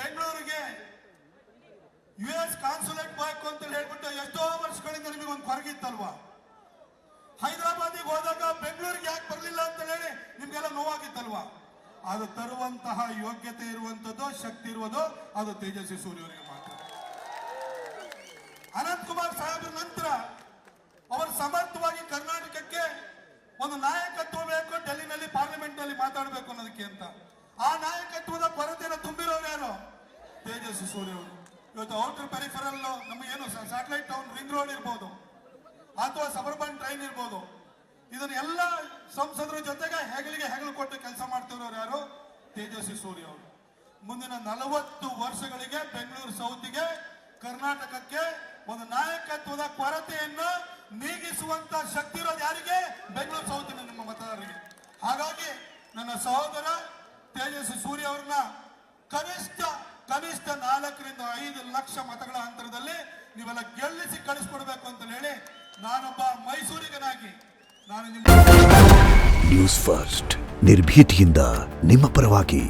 ಬೆಂಗಳೂರಿಗೆ US consulate ಬೇಕು ಅಂತ ಹೇಳ್ಬಿಟ್ಟು ಎಷ್ಟೋ ವರ್ಷಗಳಿಂದ ನಿಮಗೊಂದು ಕೊರಗಿತ್ತಲ್ವಾ? ಹೈದರಾಬಾದಿಗೆ ಹೋದಾಗ ಬೆಂಗಳೂರಿಗೆ ಯಾಕೆ ಬರಲಿಲ್ಲ ಅಂತ ಹೇಳಿ ನಿಮ್ಗೆಲ್ಲ ನೋವಾಗಿತ್ತಲ್ವಾ? ಅದು ತರುವಂತಹ ಯೋಗ್ಯತೆ ಇರುವಂತದ್ದು, ಶಕ್ತಿ ಇರುವುದು ಅದು ತೇಜಸ್ವಿ ಸೂರ್ಯ ಅವರಿಗೆ ಮಾತ್ರ. ಅನಂತ್ ಕುಮಾರ್ ಸಾಹೇಬ್ರ ನಂತರ ಅವರು ಸಮರ್ಥವಾಗಿ ಕರ್ನಾಟಕಕ್ಕೆ ಒಂದು ನಾಯಕತ್ವ ಬೇಕು, ಡೆಲ್ಲಿನಲ್ಲಿ ಪಾರ್ಲಿಮೆಂಟ್ ನಲ್ಲಿ ಮಾತಾಡಬೇಕು ಅನ್ನೋದಕ್ಕೆ ಅಂತ. ಆ ನಾಯಕತ್ವದ ಕೊರತೆಯನ್ನು ತುಂಬಿರೋರು ಯಾರು? ತೇಜಸ್ವಿ ಸೂರ್ಯ ಅವರು. ಇವತ್ತು ಔಟರ್ ಪೆರಿಫರಲ್ ನಮಗೇನು ಸ್ಯಾಟಲೈಟ್ ಟೌನ್ ರಿಂಗ್ ರೋಡ್ ಇರ್ಬೋದು ಅಥವಾ ಸಬರ್ಬನ್ ಟ್ರೈನ್ ಇರ್ಬೋದು, ಇದನ್ನ ಎಲ್ಲ ಸಂಸದರ ಜೊತೆಗೆ ಹೆಗಲಿಗೆ ಹೆಗಲು ಕೊಟ್ಟು ಕೆಲಸ ಮಾಡ್ತಿರೋರು ಯಾರು? ತೇಜಸ್ವಿ ಸೂರ್ಯ ಅವರು. ಮುಂದಿನ 40 ವರ್ಷಗಳಿಗೆ ಬೆಂಗಳೂರು ಸೌತ್ಗೆ, ಕರ್ನಾಟಕಕ್ಕೆ ಒಂದು ನಾಯಕತ್ವದ ಕೊರತೆಯನ್ನು ನೀಗಿಸುವಂತ ಶಕ್ತಿ ಇರೋದು ಯಾರಿಗೆ? ಬೆಂಗಳೂರು ಸೌತಿನ ನಿಮ್ಮ ಮತದಾರರಿಗೆ. ಹಾಗಾಗಿ ನನ್ನ ಸಹೋದರ ತೇಜಸ್ವಿ ಸೂರ್ಯ ಅವ್ರನ್ನ ಕನಿಷ್ಠ 4 ರಿಂದ 5 ಲಕ್ಷ ಮತಗಳ ಅಂತರದಲ್ಲಿ ನೀವೆಲ್ಲ ಗೆಲ್ಲಿಸಿ ಕಳಿಸ್ಕೊಡ್ಬೇಕು ಅಂತ ಹೇಳಿ ನಾನೊಬ್ಬ ಮೈಸೂರಿಗನಾಗಿ ನಾನು ನ್ಯೂಸ್ ಫಸ್ಟ್ ನಿರ್ಭೀತಿಯಿಂದ ನಿಮ್ಮ ಪರವಾಗಿ.